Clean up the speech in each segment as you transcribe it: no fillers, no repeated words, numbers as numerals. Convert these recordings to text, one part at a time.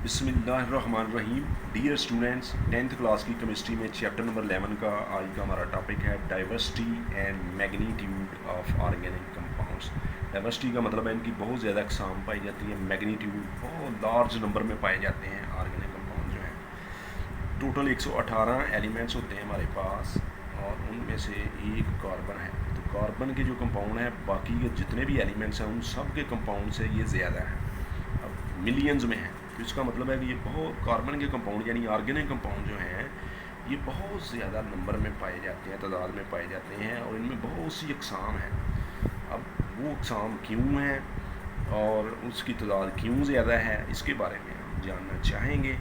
बिस्मिल्लाहिर्रहमानिर्रहीम। Dear students, 10th class की chemistry में चैप्टर नंबर 11 का आज का हमारा टॉपिक है diversity and magnitude of organic compounds. Diversity का मतलब है इनकी बहुत ज़्यादा अक़साम पाई जाती हैं, मैग्नीट्यूड बहुत लार्ज नंबर में पाए जाते हैं ऑर्गेनिक कंपाउंड जो हैं। टोटल 118 एलिमेंट्स होते हैं हमारे पास और उनमें से एक कार्बन है। तो कार्बन के जो कंपाउंड हैं, बाकी के जितने भी एलिमेंट्स हैं उन सब के कंपाउंड से ये ज़्यादा है, अब मिलियंस में है। तो इसका मतलब है कि ये बहुत कार्बन के कंपाउंड यानी ऑर्गेनिक कंपाउंड जो हैं ये बहुत ज़्यादा नंबर में पाए जाते हैं, तादाद में पाए जाते हैं और इनमें बहुत सी अक़साम हैं। अब वो अक़साम क्यों हैं और उसकी तादाद क्यों ज़्यादा है, इसके बारे में हम जानना चाहेंगे।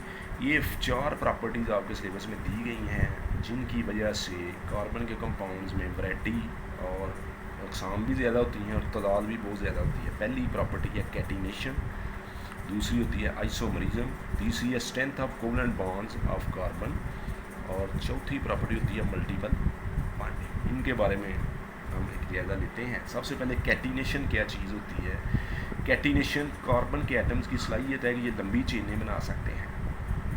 ये 4 प्रॉपर्टीज़ आपके सिलेबस में दी गई हैं जिनकी वजह से कार्बन के कंपाउंड्स में वैरायटी और अक़साम भी ज़्यादा होती हैं और तादाद भी बहुत ज़्यादा होती है। पहली प्रॉपर्टी है कैटिनेशन, दूसरी होती है आइसोमरिज्म, तीसरी है strength of covalent bonds of carbon और चौथी प्रॉपर्टी होती है मल्टीपल बॉन्डिंग। इनके बारे में हम एक जायज़ा लेते हैं। सबसे पहले कैटिनेशन क्या चीज़ होती है। कैटिनेशन कार्बन के एटम्स की सलाहियत है कि ये लंबी चेनें बना सकते हैं।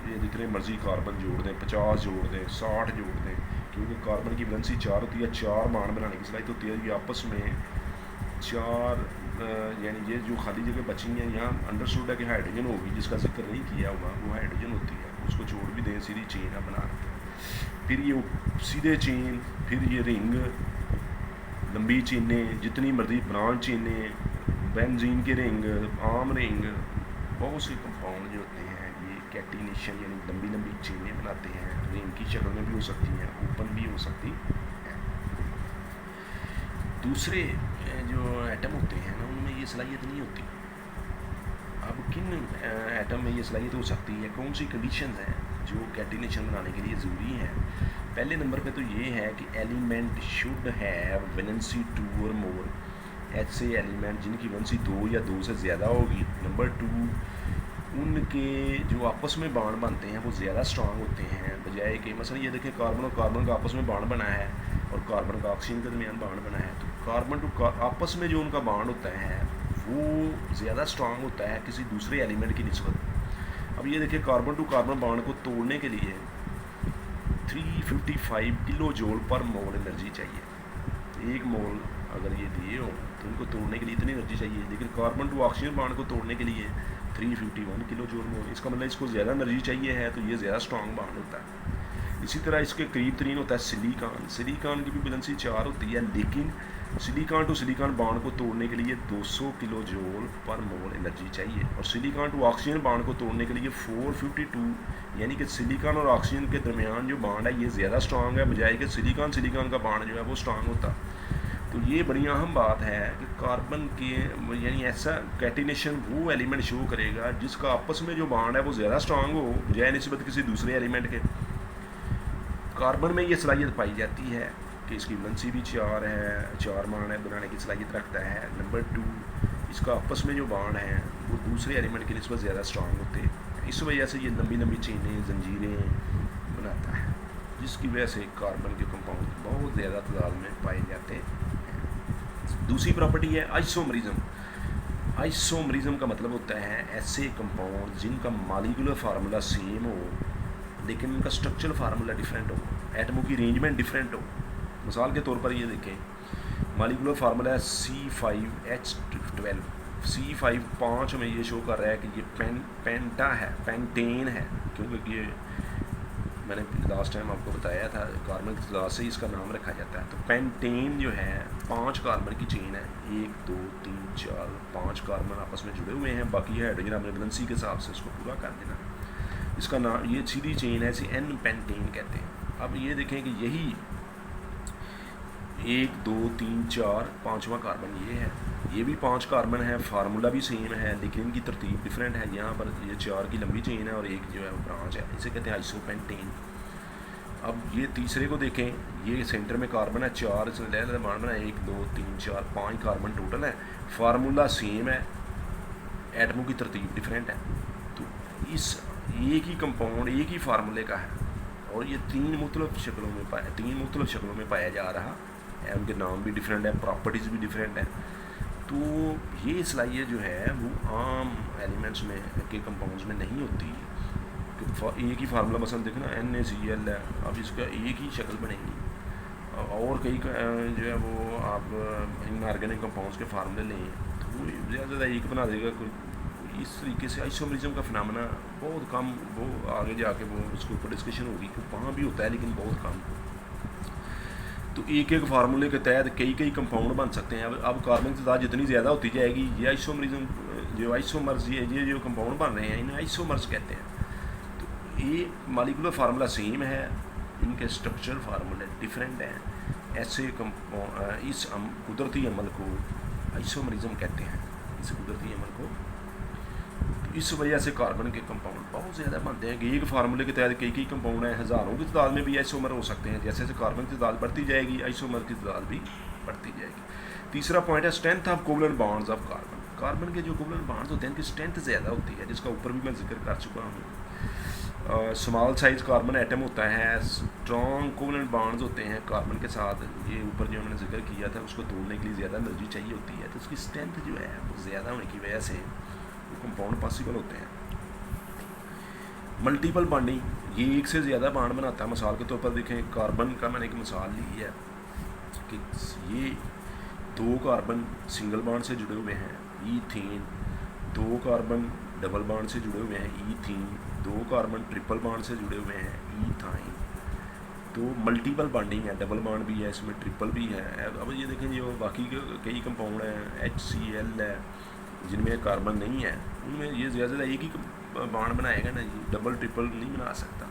ये जितने मर्जी कार्बन जोड़ दें, 50 जोड़ दें, 60 जोड़ दें, क्योंकि कार्बन की वैलेंसी 4 होती है। 4 बॉन्ड बनाने की सलाहियत होती है। ये आपस में 4 यानी ये जो खाली जगह बची हैं, यहाँ अंडरस्टूड है कि हाइड्रोजन होगी, जिसका जिक्र नहीं किया हुआ वो हाइड्रोजन होती है। उसको छोड़ भी दें, सीधी चेन आप बना रहे हैं। फिर ये सीधे चेन, फिर ये रिंग, लंबी चेनें, जितनी मर्जी ब्रांच चेनें, बेंजीन के रिंग, आम रिंग, बहुत से कंपाउंड जो होते हैं ये कैटिनेशन यानी लंबी लंबी चेनें बनाते हैं। रिंग की शक्ल में भी हो सकती हैं, ओपन भी हो सकती है। दूसरे जो एटम होते हैं ना उनमें ये सलाहियत नहीं होती। अब किन एटम में ये सलाहियत हो सकती है, कौन सी कंडीशंस हैं जो कैटिनेशन बनाने के लिए ज़रूरी हैं। पहले नंबर पे तो ये है कि एलिमेंट शुड हैव वैलेंसी 2 और मोर। ऐसे एलिमेंट जिनकी वैलेंसी 2 या 2 से ज़्यादा होगी। नंबर 2, उनके जो आपस में बॉन्ड बनते हैं वो ज़्यादा स्ट्रांग होते हैं, बजाय कि मसलन ये देखें कार्बन और कार्बन का आपस में बॉन्ड बना है और कार्बन का ऑक्सीजन के दरमियान बॉन्ड बना है। तो कार्बन टू आपस में जो उनका बॉन्ड होता है वो ज़्यादा स्ट्रांग होता है किसी दूसरे एलिमेंट की निस्बत। अब ये देखिए कार्बन टू कार्बन बॉन्ड को तोड़ने के लिए 355 किलो जूल पर मोल एनर्जी चाहिए। 1 मोल अगर ये दिए हो तो उनको तोड़ने के लिए इतनी एनर्जी चाहिए, लेकिन कार्बन टू ऑक्सीजन बॉन्ड को तोड़ने के लिए 351 किलो जूल मोल। इसका मतलब इसको ज़्यादा एनर्जी चाहिए है, तो ये ज़्यादा स्ट्रांग बॉन्ड होता है। इसी तरह इसके करीब तरीन होता है सिलिकॉन। सिलिकॉन की भी वैलेंसी 4 होती है, लेकिन सिलिकॉन टू सिलिकॉन बॉन्ड को तोड़ने के लिए 200 किलो जूल पर मोल एनर्जी चाहिए और सिलिकॉन टू ऑक्सीजन बॉन्ड को तोड़ने के लिए 452, यानी कि सिलिकॉन और ऑक्सीजन के दरमियान जो बॉन्ड है ये ज़्यादा स्ट्रांग है, बजाय कि सिलिकॉन का बॉन्ड जो है वो स्ट्रांग होता। तो ये बड़ी अहम बात है कि कार्बन के यानी ऐसा कैटिनेशन वो एलिमेंट शो करेगा जिसका आपस में जो बॉन्ड है वो ज़्यादा स्ट्रांग हो, बजाय निस्बत किसी दूसरे एलिमेंट के। कार्बन में ये सलाहियत पाई जाती है कि इसकी वैलेंसी भी 4 है, 4 बॉन्ड है बनाने की सलाहियत रखता है। नंबर 2, इसका आपस में जो बॉन्ड है वो दूसरे एलिमेंट की निस्बत ज़्यादा स्ट्रांग होते हैं। इस वजह से ये लंबी लंबी चेनें, जंजीरें बनाता है, जिसकी वजह से कार्बन के कंपाउंड बहुत ज़्यादा तादाद में पाए जाते हैं। दूसरी प्रॉपर्टी है आइसोमरिज्म। आइसोमरिज्म का मतलब होता है ऐसे कंपाउंड जिनका मॉलिक्यूलर फार्मूला सेम हो लेकिन उनका स्ट्रक्चरल फार्मूला डिफरेंट हो, एटमों की अरेंजमेंट डिफरेंट हो। मिसाल के तौर पर ये देखें, मॉलिक्यूलर फार्मूला है C5H12। C5 5 में ये शो कर रहा है कि ये पेंटा है, पेंटेन है, क्योंकि ये मैंने लास्ट टाइम आपको बताया था कार्बन की तादाद से इसका नाम रखा जाता है। तो पेंटेन जो है 5 कार्बन की चेन है, 1 2 3 4 5 कार्बन आपस में जुड़े हुए हैं, बाकी हाइड्रोजन अपने वैलेंसी के हिसाब से उसको पूरा कर देना। इसका नाम ये सीधी चेन है, इसे N पेंटेन कहते हैं। अब ये देखें कि यही 1 2 3 4 5वां कार्बन ये है, ये भी 5 कार्बन है, फार्मूला भी सेम है, लेकिन इनकी तरतीब डिफरेंट है। यहाँ पर ये 4 की लंबी चेन है और एक जो है वो ब्रांच है, इसे कहते हैं आइसोपेंटेन। अब ये तीसरे को देखें, ये सेंटर में कार्बन है, 4 इसमें लहर बॉन्ड बना है, 1 2 3 4 5 कार्बन टोटल है, फार्मूला सेम है, एटमों की तरतीब डिफरेंट है। तो इस एक ही कंपाउंड एक ही फार्मूले का है और ये 3 मुख्तलिफ शक्लों में पाया जा रहा है। उनके नाम भी डिफरेंट है, प्रॉपर्टीज़ भी डिफरेंट है। तो ये सलाहियत जो है वो आम एलिमेंट्स में के कंपाउंड्स में नहीं होती। एक ही फार्मूला मसलन देखना NaCl है, अब इसका एक ही शक्ल बनेगी, और कई जो है वो आप इनऑर्गेनिक कंपाउंड्स के फार्मूले लें तो वो ज़्यादा एक बना देगा कोई। इस तरीके से आइसोमरिज्म का फिनोमेना बहुत कम, वो आगे जाके वो उसके ऊपर डिस्कशन होगी कि वहाँ भी होता है लेकिन बहुत कम। तो एक एक फार्मूले के तहत कई कई कंपाउंड बन सकते हैं। अब कार्बन की तादाद जितनी ज़्यादा होती जाएगी, ये आइसोमरिज्म जो आइसोमर्स ये जो कंपाउंड बन रहे हैं इन्हें आइसोमर्स कहते हैं। तो ये मॉलिक्यूलर फार्मूला सेम है, इनके स्ट्रक्चरल फार्मूले डिफरेंट हैं। ऐसे इस कुदरती अमल को आइसोमरिज्म कहते हैं, इस कुदरती अमल को। तो इस वजह से कार्बन के कंपाउंड बहुत ज़्यादा बनते हैं कि एक फार्मूले के तहत कई कई कंपाउंड हैं, हज़ारों की तादाद में भी आइसोमर हो सकते हैं। जैसे जैसे कार्बन की तादाद बढ़ती जाएगी आइसोमर की तादाद भी बढ़ती जाएगी। तीसरा पॉइंट है strength of covalent bonds of carbon. Carbon के जो कोवलेंट बॉन्ड्स होते हैं इनकी स्ट्रेंथ ज़्यादा होती है, जिसका ऊपर भी मैं जिक्र कर चुका हूँ। स्मॉल साइज कार्बन एटम होता है, स्ट्रॉन्ग कोवलेंट बॉन्ड्स होते हैं कार्बन के साथ, ये ऊपर जो मैंने जिक्र किया था उसको तोड़ने के लिए ज़्यादा एनर्जी चाहिए होती है, तो उसकी स्ट्रेंथ जो है वो ज़्यादा होने की वजह से वो कंपाउंड पॉसिबल होते हैं। मल्टीपल बॉन्डिंग, ये एक से ज़्यादा बॉन्ड बनाता है। मिसाल के तौर पर देखें, कार्बन का मैंने एक मिसाल ली है कि ये 2 कार्बन सिंगल बॉन्ड से जुड़े हुए हैं ईथीन, 2 कार्बन डबल बॉन्ड से जुड़े हुए हैं ईथीन, 2 कार्बन ट्रिपल बॉन्ड से जुड़े हुए हैं ईथाइन। तो मल्टीपल बॉन्डिंग है, डबल बॉन्ड भी है इसमें, ट्रिपल भी है। अब ये देखें जो बाकी के कई कंपाउंड हैं HCl है जिनमें कार्बन नहीं है, उनमें ये ज़्यादा एक ही बॉन्ड बनाएगा ना, ये डबल ट्रिपल नहीं बना सकता।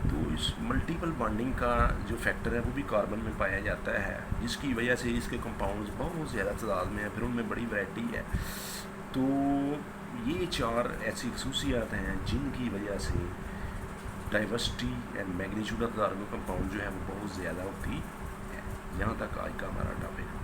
तो इस मल्टीपल बॉन्डिंग का जो फैक्टर है वो भी कार्बन में पाया जाता है, जिसकी वजह से इसके कंपाउंड्स बहुत ज़्यादा तादाद में है, फिर उनमें बड़ी वैरायटी है। तो ये 4 ऐसी खसूसियात हैं जिनकी वजह से diversity and magnitude of carbon compound जो है वो बहुत ज़्यादा होती है। यहाँ तक आज का हमारा टॉपिक।